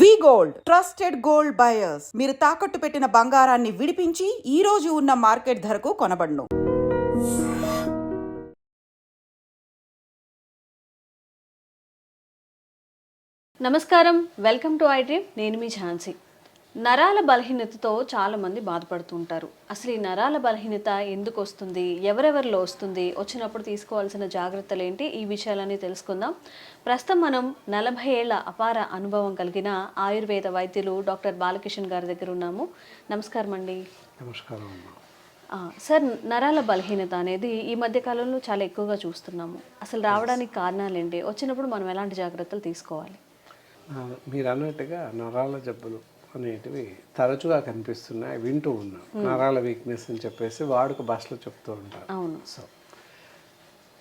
వి gold trusted gold buyers. మీరు తాకట్టు పెట్టిన బంగారాన్ని విడిపించి ఈ రోజు ఉన్న మార్కెట్ ధరకు కొనబడును. నమస్కారం, వెల్కమ్ టు ఐడ్రీమ్. నేను మీ ఝాన్సీ. నరాల బలహీనతతో చాలామంది బాధపడుతూ ఉంటారు. అసలు ఈ నరాల బలహీనత ఎందుకు వస్తుంది, ఎవరెవరిలో వస్తుంది, వచ్చినప్పుడు తీసుకోవాల్సిన జాగ్రత్తలు ఏంటి, ఈ విషయాలన్నీ తెలుసుకుందాం. ప్రస్తుతం మనం 40 ఏళ్ల అపార అనుభవం కలిగిన ఆయుర్వేద వైద్యులు డాక్టర్ బాలకిషన్ గారి దగ్గర ఉన్నాము. నమస్కారం అండి. నమస్కారం. సార్, నరాల బలహీనత అనేది ఈ మధ్య కాలంలో చాలా ఎక్కువగా చూస్తున్నాము. అసలు రావడానికి కారణాలు ఏంటి, వచ్చినప్పుడు మనం ఎలాంటి జాగ్రత్తలు తీసుకోవాలి? మీరు అన్నట్టుగా నరాల జబ్బులు అనేటివి తరచుగా కనిపిస్తున్నాయి, వింటూ ఉన్నాం. నరాల వీక్నెస్ అని చెప్పేసి వాడుక భాషలో చెప్తూ ఉంటారు. అవును. సో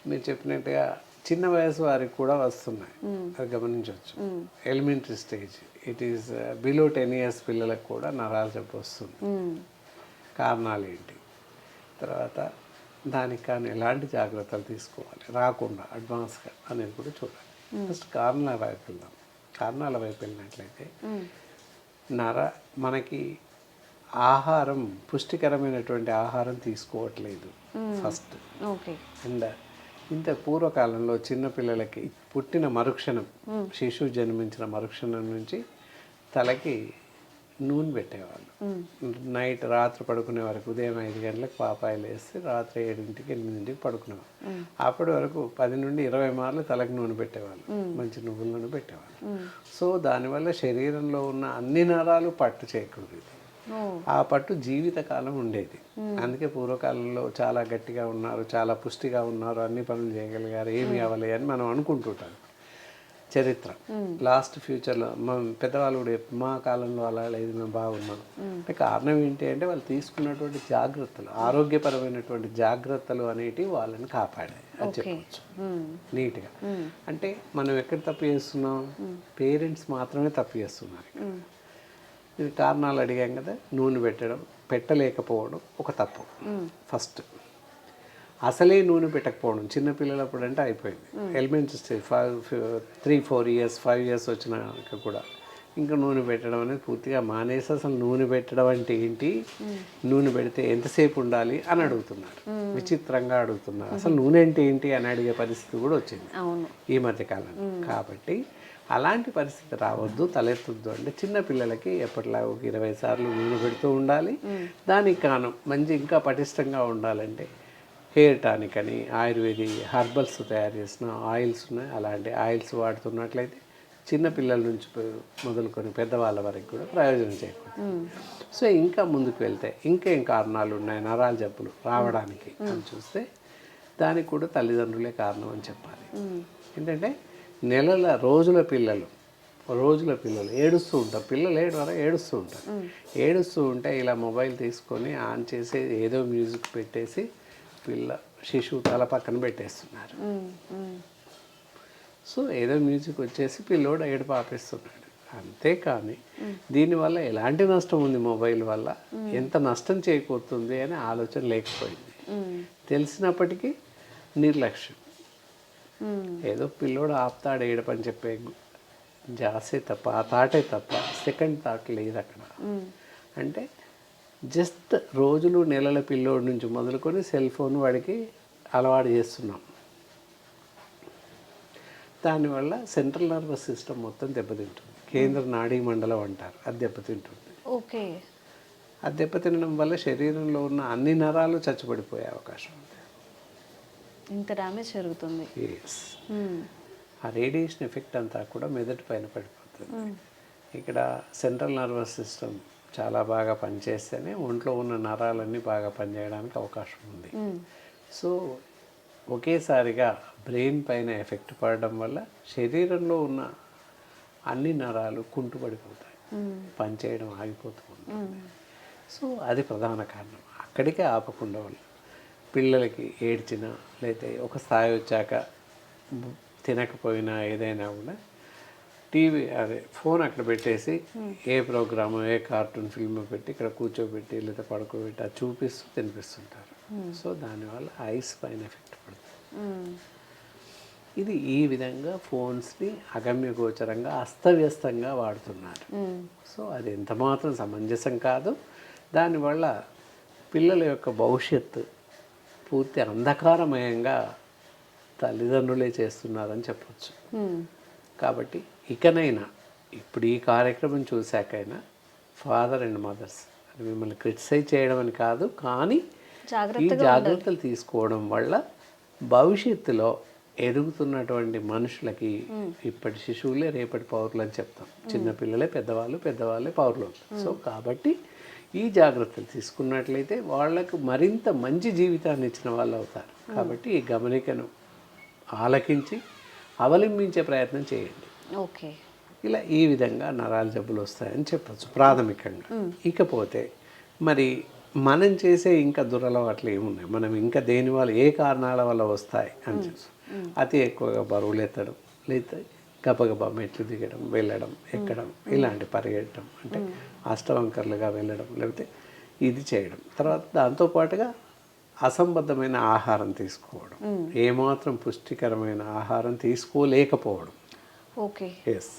మీరు చెప్పినట్టుగా చిన్న వయసు వారికి కూడా వస్తున్నాయి, అది గమనించవచ్చు. Elementary stage, it is below 10 years పిల్లలకు కూడా నరాల జబ్బు వస్తుంది. కారణాలు ఏంటి, తర్వాత దానికి కానీ ఎలాంటి జాగ్రత్తలు తీసుకోవాలి రాకుండా అడ్వాన్స్గా అనేది కూడా చూడాలి. ఫస్ట్ కారణాల వైపు వెళ్దాం. కారణాల వైపు వెళ్ళినట్లయితే మనకి ఆహారం, పుష్టికరమైనటువంటి ఆహారం తీసుకోవట్లేదు ఫస్ట్. అండ్ ఇంత పూర్వకాలంలో చిన్నపిల్లలకి పుట్టిన మరుక్షణం, శిశువు జన్మించిన మరుక్షణం నుంచి తలకి నూనె పెట్టేవాళ్ళు. నైట్ రాత్రి పడుకునే వరకు ఉదయం 5 గంటలకు పాపాయిలు వేస్తే రాత్రి 7ంటికి 8ంటికి పడుకునేవాళ్ళు. అప్పటి వరకు 10 నుండి 20 మార్లు తలకు నూనె పెట్టేవాళ్ళు, మంచి నువ్వుల నూనె పెట్టేవాళ్ళు. సో దానివల్ల శరీరంలో ఉన్న అన్ని నరాలు పట్టు చేయకూడదు. ఆ పట్టు జీవితకాలం ఉండేది. అందుకే పూర్వకాలంలో చాలా గట్టిగా ఉన్నారు, చాలా పుష్టిగా ఉన్నారు, అన్ని పనులు చేయగలిగారు, ఏమి అవ్వలే అని మనం అనుకుంటుంటాం. చరిత్ర లాస్ట్ ఫ్యూచర్లో మా పెద్దవాళ్ళు కూడా మా కాలంలో అలా లేదు, మేము బాగున్నాం అంటే కారణం ఏంటి అంటే వాళ్ళు తీసుకున్నటువంటి జాగ్రత్తలు, ఆరోగ్యపరమైనటువంటి జాగ్రత్తలు అనేటివి వాళ్ళని కాపాడాయి అని చెప్పవచ్చు నీట్గా. అంటే మనం ఎక్కడ తప్పు చేస్తున్నాం, పేరెంట్స్ మాత్రమే తప్పు చేస్తున్నారు. ఇది కారణాలు అడిగాం కదా, నూనె పెట్టలేకపోవడం ఒక తప్పు ఫస్ట్. అసలే నూనె పెట్టకపోవడం, చిన్నపిల్లలప్పుడు అంటే అయిపోయింది. ఎలిమెంటరీ స్టేజ్ 3-4 years 5 years వచ్చినాక కూడా ఇంకా నూనె పెట్టడం అనేది పూర్తిగా మానేసి అసలు నూనె పెట్టడం అంటే ఏంటి, నూనె పెడితే ఎంతసేపు ఉండాలి అని అడుగుతున్నారు. విచిత్రంగా అడుగుతున్నారు. అసలు నూనె అంటే ఏంటి అని అడిగే పరిస్థితి కూడా వచ్చింది ఈ మధ్యకాలం. కాబట్టి అలాంటి పరిస్థితి రావద్దు, తలెత్తొద్దు అంటే చిన్నపిల్లలకి ఎప్పటిలా ఒక 20 సార్లు నూనె పెడుతూ ఉండాలి. దానికి కారణం మంచి ఇంకా పటిష్టంగా ఉండాలంటే హెయిర్ టానిక్ అని ఆయుర్వేదిక్ హర్బల్స్ తయారు చేసిన ఆయిల్స్ ఉన్నాయి. అలాంటి ఆయిల్స్ వాడుతున్నట్లయితే చిన్నపిల్లల నుంచి మొదలుకొని పెద్దవాళ్ళ వరకు కూడా ప్రయోజనం చేకూరుతుంది. సో ఇంకా ముందుకు వెళ్తే ఇంకేం కారణాలు ఉన్నాయి నరాల జబ్బులు రావడానికి అని చూస్తే దానికి కూడా తల్లిదండ్రులే కారణం అని చెప్పాలి. ఏంటంటే రోజుల పిల్లలు ఏడుస్తూ ఉంటారు. పిల్లలు ఏడుస్తూ ఉంటారు. ఏడుస్తూ ఉంటే ఇలా మొబైల్ తీసుకొని ఆన్ చేసి ఏదో మ్యూజిక్ పెట్టేసి శిశువు తల పక్కన పెట్టేస్తున్నారు. సో ఏదో మ్యూజిక్ వచ్చేసి పిల్లోడు ఏడుపు ఆపేస్తున్నాడు. అంతేకాని దీనివల్ల ఎలాంటి నష్టం ఉంది, మొబైల్ వల్ల ఎంత నష్టం చేకూరుతుంది అని ఆలోచన లేకపోయింది. తెలిసినప్పటికీ నిర్లక్ష్యం. ఏదో పిల్లోడు ఆపుతాడు ఏడుపు అని చెప్పే జాసే తప్ప, ఆ థాటే తప్ప సెకండ్ థాట్ లేదు అక్కడ. అంటే జస్ట్ రోజులు నెలల పిల్లోడి నుంచి మొదలుకొని సెల్ ఫోన్ వాడికి అలవాటు చేస్తున్నాం. దానివల్ల సెంట్రల్ నర్వస్ సిస్టమ్ మొత్తం దెబ్బతింటుంది. కేంద్ర నాడీ మండలం అంటారు, అది దెబ్బతింటుంది. ఓకే. అది దెబ్బతినడం వల్ల శరీరంలో ఉన్న అన్ని నరాలు చచ్చుబడిపోయే అవకాశం ఉంది. ఇంత డ్యామేజ్ జరుగుతుంది. ఆ రేడియేషన్ ఎఫెక్ట్ అంతా కూడా మెదడు పైన పడిపోతుంది. ఇక్కడ సెంట్రల్ నర్వస్ సిస్టమ్ చాలా బాగా పనిచేస్తేనే ఒంట్లో ఉన్న నరాలన్నీ బాగా పనిచేయడానికి అవకాశం ఉంది. సో ఒకేసారిగా బ్రెయిన్ పైన ఎఫెక్ట్ పడడం వల్ల శరీరంలో ఉన్న అన్ని నరాలు కుంటుపడిపోతాయి, పనిచేయడం ఆగిపోతూ ఉంటుంది. సో అది ప్రధాన కారణం. అక్కడికే ఆపకుండా వల్ల పిల్లలకి ఏడ్చినా లేకపోతే ఒక స్థాయి వచ్చాక తినకపోయినా ఏదైనా కూడా ఫోన్ అక్కడ పెట్టేసి ఏ ప్రోగ్రాము, ఏ కార్టూన్ ఫిల్మ్ పెట్టి ఇక్కడ కూర్చోబెట్టి లేదా పడుకోబెట్టి అది చూపిస్తూ తినిపిస్తుంటారు. సో దానివల్ల ఐస్ పైన ఎఫెక్ట్ పడుతుంది. ఇది ఈ విధంగా ఫోన్స్ని అగమ్యగోచరంగా అస్తవ్యస్తంగా వాడుతున్నారు. సో అది ఎంతమాత్రం సమంజసం కాదు. దానివల్ల పిల్లల యొక్క భవిష్యత్తు పూర్తి అంధకారమయంగా తల్లిదండ్రులే చేస్తున్నారని చెప్పచ్చు. కాబట్టి ఇకనైనా ఇప్పుడు ఈ కార్యక్రమం చూశాకైనా ఫాదర్ అండ్ మదర్స్ అది మిమ్మల్ని క్రిటిసైజ్ చేయడం అని కాదు, కానీ ఈ జాగ్రత్తలు తీసుకోవడం వల్ల భవిష్యత్తులో ఎదుగుతున్నటువంటి మనుషులకి ఇప్పటి శిశువులే రేపటి పౌరులు అని చెప్తాం. చిన్నపిల్లలే పెద్దవాళ్ళు, పెద్దవాళ్ళే పౌరులు. సో కాబట్టి ఈ జాగ్రత్తలు తీసుకున్నట్లయితే వాళ్లకు మరింత మంచి జీవితాన్ని ఇచ్చిన వాళ్ళు అవుతారు. కాబట్టి ఈ గమనికను ఆలకించి అవలంబించే ప్రయత్నం చేయండి. ఓకే. ఇలా ఈ విధంగా నరాల జబ్బులు వస్తాయని చెప్పచ్చు ప్రాథమికంగా. ఇకపోతే మరి మనం చేసే ఇంకా దురలవాట్లు ఏమున్నాయి, మనం ఇంకా దేని వల్ల ఏ కారణాల వల్ల వస్తాయి అని తెలుసు. అతి ఎక్కువగా బరువులు ఎత్తడం, లేదా గబగబా మెట్లు దిగడం, వెళ్ళడం, ఎక్కడం, ఇలాంటి పరిగెట్టడం, అంటే అష్టవంకర్లుగా వెళ్ళడం, లేకపోతే ఇది చేయడం. తర్వాత దాంతోపాటుగా అసంబద్ధమైన ఆహారం తీసుకోవడం, ఏమాత్రం పుష్టికరమైన ఆహారం తీసుకోలేకపోవడం. ఓకే. ఎస్,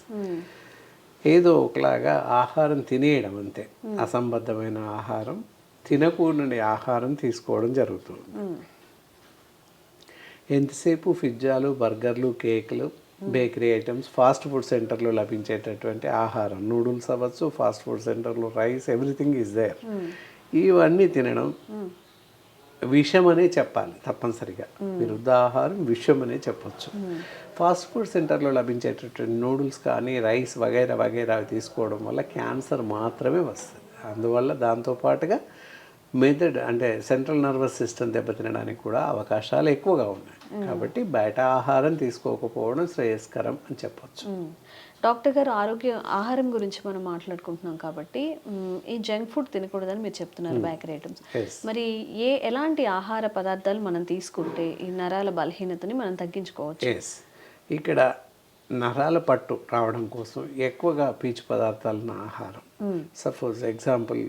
ఏదో ఒకలాగా ఆహారం తినేయడం అంతే. అసంబద్ధమైన ఆహారం, తినకూడని ఆహారం తీసుకోవడం జరుగుతుంది. ఎంతసేపు పిజ్జాలు, బర్గర్లు, కేకులు, బేకరీ ఐటమ్స్, ఫాస్ట్ ఫుడ్ సెంటర్లో లభించేటటువంటి ఆహారం, నూడిల్స్ అవ్వచ్చు, ఫాస్ట్ ఫుడ్ సెంటర్లో రైస్, ఎవ్రీథింగ్ ఈజ్ దేర్. ఇవన్నీ తినడం విషం అనే చెప్పాలి తప్పనిసరిగా. విరుద్ధ ఆహారం విషం అనే చెప్పచ్చు. ఫాస్ట్ ఫుడ్ సెంటర్లో లభించేటటువంటి నూడిల్స్ కానీ, రైస్ వగైరా వగైరా తీసుకోవడం వల్ల క్యాన్సర్ మాత్రమే వస్తుంది. అందువల్ల దాంతోపాటుగా మెదడు అంటే సెంట్రల్ నర్వస్ సిస్టమ్ దెబ్బతినడానికి కూడా అవకాశాలు ఎక్కువగా ఉన్నాయి. కాబట్టి బయట ఆహారం తీసుకోకపోవడం శ్రేయస్కరం అని చెప్పచ్చు. డాక్టర్ గారు, ఆహారం గురించి మనం మాట్లాడుకుంటున్నాం కాబట్టి ఈ జంక్ ఫుడ్ తినకూడదని మీరు చెప్తున్నారు, బేకరీ ఐటమ్స్. మరి ఎలాంటి ఆహార పదార్థాలు మనం తీసుకుంటే ఈ నరాల బలహీనతని మనం తగ్గించుకోవచ్చు? ఇక్కడ నరాల పట్టు రావడం కోసం ఎక్కువగా పీచు పదార్థాలను ఆహారం. సపోజ్ ఎగ్జాంపుల్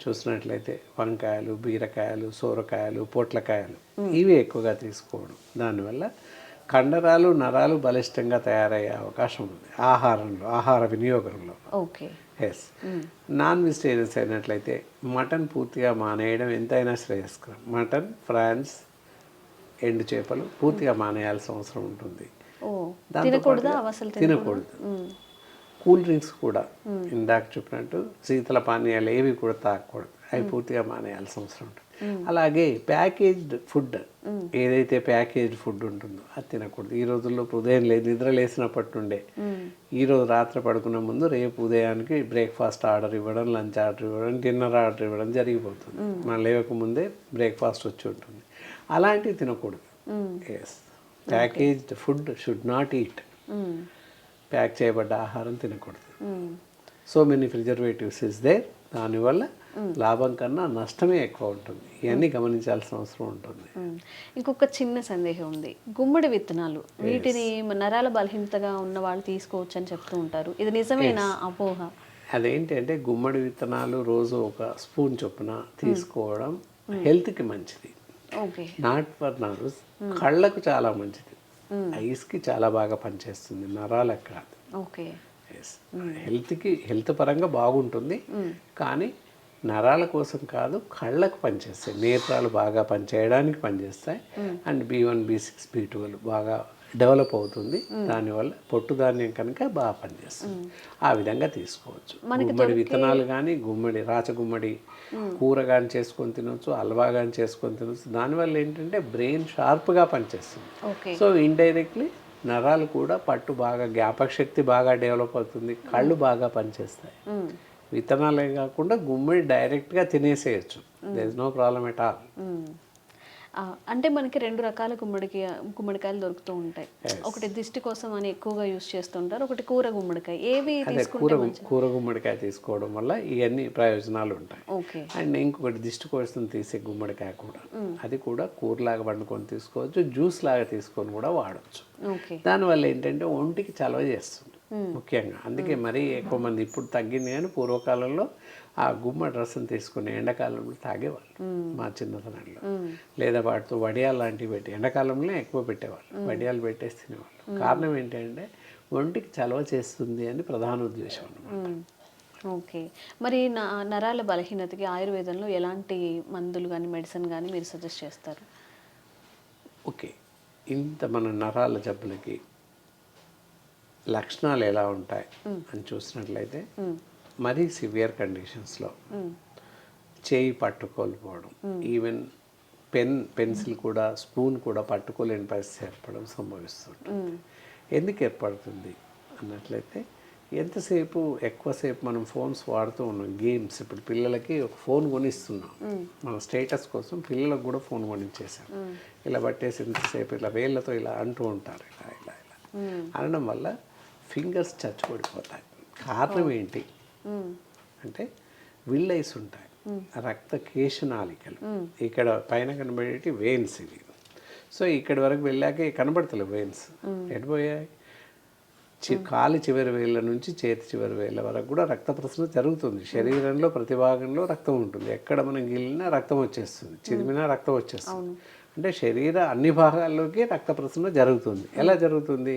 చూసినట్లయితే వంకాయలు, బీరకాయలు, సోరకాయలు, పొట్లకాయలు, ఇవి ఎక్కువగా తీసుకోవడం. దానివల్ల కండరాలు, నరాలు బలిష్టంగా తయారయ్యే అవకాశం ఉంది ఆహారంలో, ఆహార వినియోగంలో. ఓకే. ఎస్. నాన్ వెజిటేరియన్స్ అయినట్లయితే మటన్ పూర్తిగా మానేయడం ఎంతైనా శ్రేయస్కరం. మటన్, ఫ్రాన్స్, ఎండు చేపలు పూర్తిగా మానేయాల్సిన అవసరం ఉంటుంది. తినకూడదు. కూల్ డ్రింక్స్ కూడా ఇందాక చెప్పినట్టు శీతల పానీయాలు ఏవి కూడా తాగకూడదు, అవి పూర్తిగా మానేయాల్సిన అవసరం ఉంటుంది. అలాగే ప్యాకేజ్డ్ ఫుడ్, ఏదైతే ప్యాకేజ్డ్ ఫుడ్ ఉంటుందో అది తినకూడదు. ఈ రోజుల్లో ఉదయం నిద్ర లేసినప్పటి నుండే ఈరోజు రాత్రి పడుకునే ముందు రేపు ఉదయానికి బ్రేక్ఫాస్ట్ ఆర్డర్ ఇవ్వడం, లంచ్ ఆర్డర్ ఇవ్వడం, డిన్నర్ ఆర్డర్ ఇవ్వడం జరిగిపోతుంది. మనం లేవకముందే బ్రేక్ఫాస్ట్ వచ్చి ఉంటుంది. అలాంటివి తినకూడదు. Yes, packaged food should not eat. Pack చేయబడ్డ ఆహారం తినకూడదు. So many preservatives is there. దానివల్ల లాభం కన్నా నష్టమే ఎక్కువ ఉంటుంది. ఇవన్నీ గమనించాల్సిన అవసరం ఉంటుంది. ఇంకొక చిన్న సందేహం ఉంది. గుమ్మడి విత్తనాలు, వీటిని నరాల బలహీనతగా ఉన్న వాళ్ళు తీసుకోవచ్చు అని చెప్తూ ఉంటారు. ఇది నిజమేనా, అపోహ? అదేంటంటే గుమ్మడి విత్తనాలు రోజు ఒక స్పూన్ చొప్పున తీసుకోవడం హెల్త్కి మంచిది. Not for nerves. కళ్ళకు చాలా మంచిది, ఐస్కి చాలా బాగా పనిచేస్తుంది, నరాలకు కాదు. ఓకే. హెల్త్ పరంగా బాగుంటుంది, కానీ నరాల కోసం కాదు, కళ్ళకు పనిచేస్తాయి. నేత్రాలు బాగా పనిచేయడానికి పనిచేస్తాయి. అండ్ B1, B6, B12 బాగా డెవలప్ అవుతుంది. దానివల్ల పొట్టు ధాన్యం కనుక బాగా పనిచేస్తుంది. ఆ విధంగా తీసుకోవచ్చు. గుమ్మడి విత్తనాలు కానీ, రాచగుమ్మడి కూర కానీ చేసుకొని తినవచ్చు, హల్వా కానీ చేసుకొని తినవచ్చు. దానివల్ల ఏంటంటే బ్రెయిన్ షార్ప్గా పనిచేస్తుంది. సో ఇండైరెక్ట్లీ నరాలు కూడా పట్టు బాగా, జ్ఞాపక శక్తి బాగా డెవలప్ అవుతుంది, కళ్ళు బాగా పనిచేస్తాయి. విత్తనాలే కాకుండా గుమ్మడి డైరెక్ట్గా తినేసేయచ్చు. There is no problem at all. అంటే మనకి రెండు రకాల గుమ్మడికాయలు దొరుకుతూ ఉంటాయి. ఒకటి దిష్టి కోసం అని ఎక్కువగా యూజ్ చేస్తుంటారు, ఒకటి కూర గుమ్మడికాయ. ఏవి కూర గుమ్మడికాయ తీసుకోవడం వల్ల ఇవన్నీ ప్రయోజనాలు ఉంటాయి. అండ్ ఇంకొకటి దిష్టి కోసం తీసే గుమ్మడికాయ కూడా, అది కూడా కూరలాగా వండుకొని తీసుకోవచ్చు, జ్యూస్ లాగా తీసుకొని కూడా వాడచ్చు. దానివల్ల ఏంటంటే ఒంటికి చలవ చేస్తుంది. ముఖ్యంగా. అందుకే మరీ ఎక్కువ మంది ఇప్పుడు తగ్గింది, కానీ పూర్వకాలంలో ఆ గుమ్మడి రసం తీసుకుని ఎండాకాలంలో తాగేవాళ్ళు మా చిన్నతనంలో. లేదా వాటితో వడియాలు లాంటివి పెట్టి ఎండాకాలంలో ఎక్కువ పెట్టేవాళ్ళు, వడియాలు పెట్టేసి తినేవాళ్ళు. కారణం ఏంటంటే ఒంటికి చలవ చేస్తుంది అని ప్రధాన ఉద్దేశం అన్నమాట. ఓకే. మరి నరాల బలహీనతకి ఆయుర్వేదంలో ఎలాంటి మందులు కానీ మెడిసిన్ కానీ మీరు సజెస్ట్ చేస్తారు? ఓకే, ఇంత మన నరాల జబ్బులకి లక్షణాలు ఎలా ఉంటాయి అని చూసినట్లయితే, మరీ సివియర్ కండిషన్స్లో చేయి పట్టుకోలేకపోవడం, ఈవెన్ పెన్సిల్ కూడా, స్పూన్ కూడా పట్టుకోలేని పరిస్థితి ఏర్పడడం సంభవిస్తుంటుంది. ఎందుకు ఏర్పడుతుంది అన్నట్లయితే, ఎక్కువసేపు మనం ఫోన్స్ వాడుతూ ఉన్నాం, గేమ్స్. ఇప్పుడు పిల్లలకి ఒక ఫోన్ కొనిస్తున్నాం మన స్టేటస్ కోసం, పిల్లలకు కూడా ఫోన్ కొనిచ్చేసాం. ఇలా పట్టేసి ఎంతసేపు ఇలా వేళ్ళతో ఇలా అంటూ ఉంటారు, ఇలా ఇలా ఇలా అనడం వల్ల ఫింగర్స్ చచ్చుపడిపోతాయి. కారణం ఏంటి అంటే, విల్లైస్ ఉంటాయి, రక్త కేశనాళికలు. ఇక్కడ పైన కనబడేటి వెయిన్స్ ఇవి. సో ఇక్కడి వరకు వెళ్ళాక కనబడతలేవు వెయిన్స్, ఎడిపోయాయి. కాలి చివరి వేళ్ళ నుంచి చేతి చివరి వేళ్ళ వరకు కూడా రక్త ప్రసరణ జరుగుతుంది. శరీరంలో ప్రతి భాగంలో రక్తం ఉంటుంది. ఎక్కడ మనం గిల్లినా రక్తం వచ్చేస్తుంది, చిదిమినా రక్తం వచ్చేస్తుంది. అంటే శరీర అన్ని భాగాల్లోకి రక్త ప్రసరణ జరుగుతుంది. ఎలా జరుగుతుంది?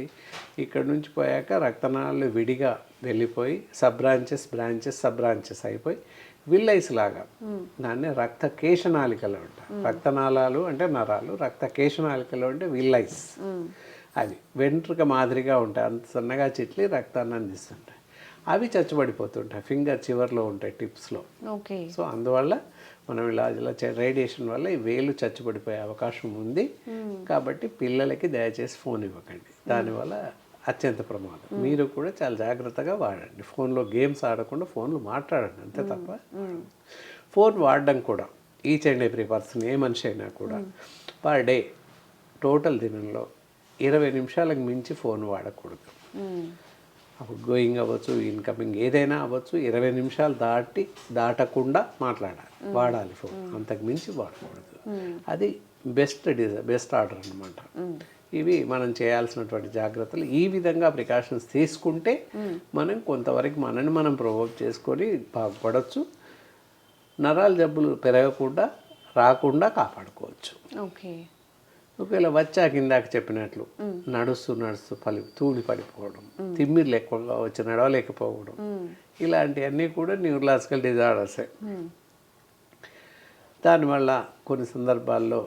ఇక్కడ నుంచి పోయాక రక్తనాళాలు విడిగా వెళ్ళిపోయి సబ్ బ్రాంచెస్ అయిపోయి విల్లైస్ లాగా, దాన్ని రక్త కేశనాళికలు అంటారు. రక్తనాళాలు అంటే నరాలు, రక్త కేశనాళికలు అంటే విల్లైస్. అవి వెంట్రుక మాదిరిగా ఉంటాయి, అంత సన్నగా చిట్లి రక్తాన్ని అందిస్తుంటాయి. అవి చచ్చుబడిపోతుంటాయి, ఫింగర్ చివర్లో ఉంటాయి, టిప్స్లో. ఓకే. సో అందువల్ల మనం ఇలా రేడియేషన్ వల్ల ఈ వేలు చచ్చుబడిపోయే అవకాశం ఉంది. కాబట్టి పిల్లలకి దయచేసి ఫోన్ ఇవ్వకండి, దానివల్ల అత్యంత ప్రమాదం. మీరు కూడా చాలా జాగ్రత్తగా వాడండి. ఫోన్లో గేమ్స్ ఆడకుండా ఫోన్లు మాట్లాడండి, అంతే తప్ప. ఫోన్ వాడడం కూడా ఈచ్ అండ్ ఎవ్రీ పర్సన్, ఏ మనిషి అయినా కూడా పర్ డే టోటల్ దినంలో 20 నిమిషాలకు మించి ఫోన్ వాడకూడదు. అప్పుడు గోయింగ్ అవ్వచ్చు, ఇన్కమింగ్ ఏదైనా అవ్వచ్చు, 20 నిమిషాలు దాటకుండా వాడాలి ఫోన్. అంతకు మించి వాడకూడదు. అది బెస్ట్ ఆర్డర్ అన్నమాట. ఇవి మనం చేయాల్సినటువంటి జాగ్రత్తలు. ఈ విధంగా ప్రికాషన్స్ తీసుకుంటే మనం కొంతవరకు మనని మనం ప్రొవోక్ చేసుకొని బాగుపడవచ్చు. నరాల జబ్బులు రాకుండా కాపాడుకోవచ్చు. ఓకే. ఒకవేళ వచ్చాక ఇందాక చెప్పినట్లు నడుస్తూ తూలి పడిపోవడం, తిమ్మిర్లు ఎక్కువగా వచ్చి నడవలేకపోవడం, ఇలాంటివన్నీ కూడా న్యూరలాజికల్ డిజార్డర్సే. దానివల్ల కొన్ని సందర్భాల్లో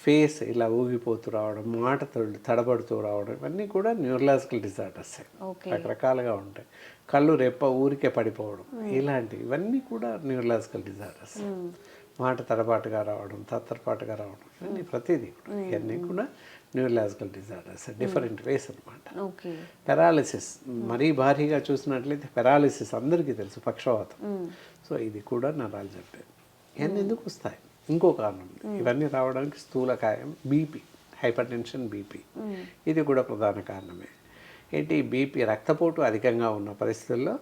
ఫేస్ ఇలా ఊగిపోతూ రావడం, మాట తడబడుతూ రావడం, ఇవన్నీ కూడా న్యూరలాజికల్ డిజార్డర్సే. రకరకాలుగా ఉంటాయి. కళ్ళు ఊరికే పడిపోవడం, ఇవన్నీ కూడా న్యూరలాజికల్ డిజార్డర్స్. మాట తడబాటుగా రావడం, తత్తరపాటుగా రావడం, ఇవన్నీ ప్రతిదీ కూడా ఇవన్నీ కూడా న్యూరలాజికల్ డిజార్డర్స్, డిఫరెంట్ వేస్ అనమాట. పెరాలిసిస్ మరీ భారీగా చూసినట్లయితే పెరాలిసిస్ అందరికీ తెలుసు, పక్షవాతం. సో ఇది కూడా నరాలు జబ్బే. ఇవన్నీ ఎందుకు వస్తాయి? ఇంకో కారణం, ఇవన్నీ రావడానికి స్థూలకాయం, బీపీ, హైపర్ టెన్షన్, బీపీ, ఇది కూడా ప్రధాన కారణమే. బీపీ, రక్తపోటు అధికంగా ఉన్న పరిస్థితుల్లో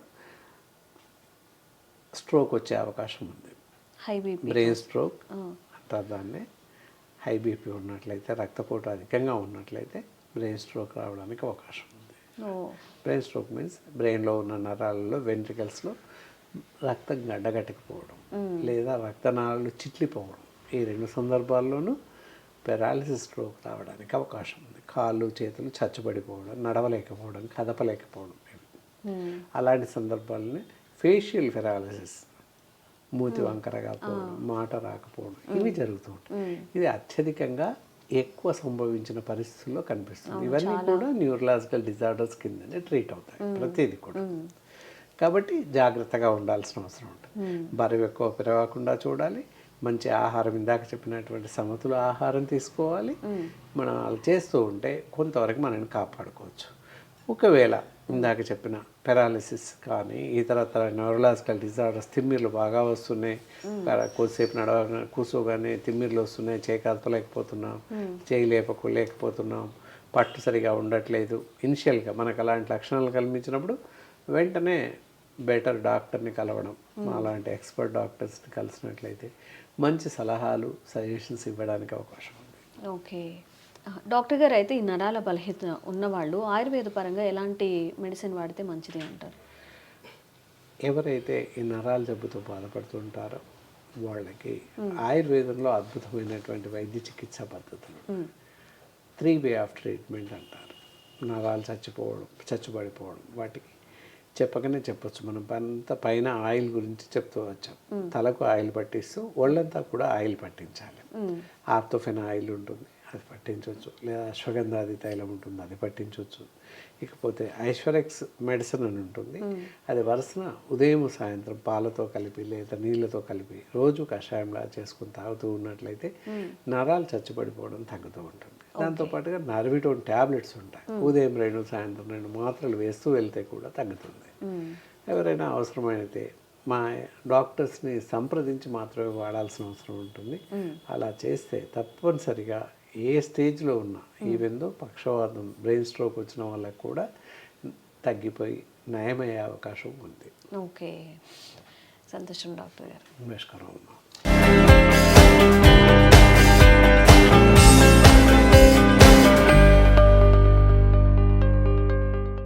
స్ట్రోక్ వచ్చే అవకాశం ఉంది. బ్రెయిన్ స్ట్రోక్ అంటారు దాన్ని. హై బీపీ ఉన్నట్లయితే, రక్తపోటు అధికంగా ఉన్నట్లయితే బ్రెయిన్ స్ట్రోక్ రావడానికి అవకాశం ఉంది. బ్రెయిన్ స్ట్రోక్ మీన్స్ బ్రెయిన్లో ఉన్న నరాలలో, వెంట్రికల్స్లో రక్తం గడ్డగట్టకపోవడం లేదా రక్తనాళాలు చిట్లిపోవడం, ఈ రెండు సందర్భాల్లోనూ పెరాలిసిస్ స్ట్రోక్ రావడానికి అవకాశం ఉంది. కాళ్ళు చేతులు చచ్చుబడిపోవడం, నడవలేకపోవడం, కదపలేకపోవడం, అలాంటి సందర్భాలని ఫేషియల్ పెరాలిసిస్, మూతి వంకరగా పోవడం, మాట రాకపోవడం, ఇవి జరుగుతూ ఉంటాయి. ఇది అత్యధికంగా ఎక్కువ సంభవించిన పరిస్థితుల్లో కనిపిస్తుంది. ఇవన్నీ కూడా న్యూరలాజికల్ డిజార్డర్స్ కిందనే ట్రీట్ అవుతాయి, ప్రతిదీ కూడా. కాబట్టి జాగ్రత్తగా ఉండాల్సిన అవసరం ఉంటుంది. బరువు ఎక్కువ పెరగకుండా చూడాలి, మంచి ఆహారం, ఇందాక చెప్పినటువంటి సమతుల ఆహారం తీసుకోవాలి. మనం అలా చేస్తూ ఉంటే కొంతవరకు మనల్ని కాపాడుకోవచ్చు. ఒకవేళ ఇందాక చెప్పిన పెరాలిసిస్ కానీ ఇతరత్ర న్యూరలాజికల్ డిజార్డర్స్, తిమ్మిర్లు బాగా వస్తున్నాయి, కొద్దిసేపు కూర్చోగానే తిమ్మిర్లు వస్తున్నాయి, చేయి కదపలేకపోతున్నాం, చేయి లేకపోతున్నాం, పట్టు సరిగా ఉండట్లేదు, ఇనిషియల్గా మనకు అలాంటి లక్షణాలు కనిపించినప్పుడు వెంటనే బెటర్ డాక్టర్ని కలవడం, అలాంటి ఎక్స్పర్ట్ డాక్టర్స్ని కలిసినట్లయితే మంచి సలహాలు, సజెషన్స్ ఇవ్వడానికి అవకాశం ఉంది. ఓకే. డాక్టర్ గారు అయితే ఈ నరాల బలహీనత ఉన్నవాళ్ళు ఆయుర్వేద పరంగా ఎలాంటి మెడిసిన్ వాడితే మంచిది అంటారు? ఎవరైతే ఈ నరాల జబ్బుతో బాధపడుతుంటారో వాళ్ళకి ఆయుర్వేదంలో అద్భుతమైనటువంటి వైద్య చికిత్సా పద్ధతులు 3 వే ఆఫ్ ట్రీట్మెంట్ అంటారు. నరాలు చచ్చుబడిపోవడం వాటికి చెప్పకనే చెప్పొచ్చు. మనం అంతా పైన ఆయిల్ గురించి చెప్తూ వచ్చాం. తలకు ఆయిల్ పట్టిస్తూ ఒళ్ళంతా కూడా ఆయిల్ పట్టించాలి. ఆర్థోఫెన్ ఆయిల్ ఉంటుంది, అది పట్టించవచ్చు. లేదా అశ్వగంధాది తైలం ఉంటుంది, అది పట్టించవచ్చు. ఇకపోతే ఐశ్వరెక్స్ మెడిసిన్ అని ఉంటుంది, అది వరుసన ఉదయం సాయంత్రం పాలతో కలిపి లేదా నీళ్ళతో కలిపి రోజు కషాయంలా చేసుకుని తాగుతూ ఉన్నట్లయితే నరాలు చచ్చుబడిపోవడం తగ్గుతూ ఉంటుంది. దాంతోపాటుగా నర్విటోన్ ట్యాబ్లెట్స్ ఉంటాయి, ఉదయం 2 సాయంత్రం 2 మాత్రలు వేస్తూ వెళ్తే కూడా తగ్గుతుంది. ఎవరైనా అవసరమైతే మా డాక్టర్స్ని సంప్రదించి మాత్రమే వాడాల్సిన అవసరం ఉంటుంది. అలా చేస్తే తప్పనిసరిగా ఏ స్టేజ్లో ఉన్నా, ఈవెందో పక్షవాతం బ్రెయిన్ స్ట్రోక్ వచ్చిన వాళ్ళకి కూడా తగ్గిపోయి నయమయ్యే అవకాశం ఉంది. ఓకే, సంతోషం డాక్టర్ గారు. నమస్కారం అమ్మా.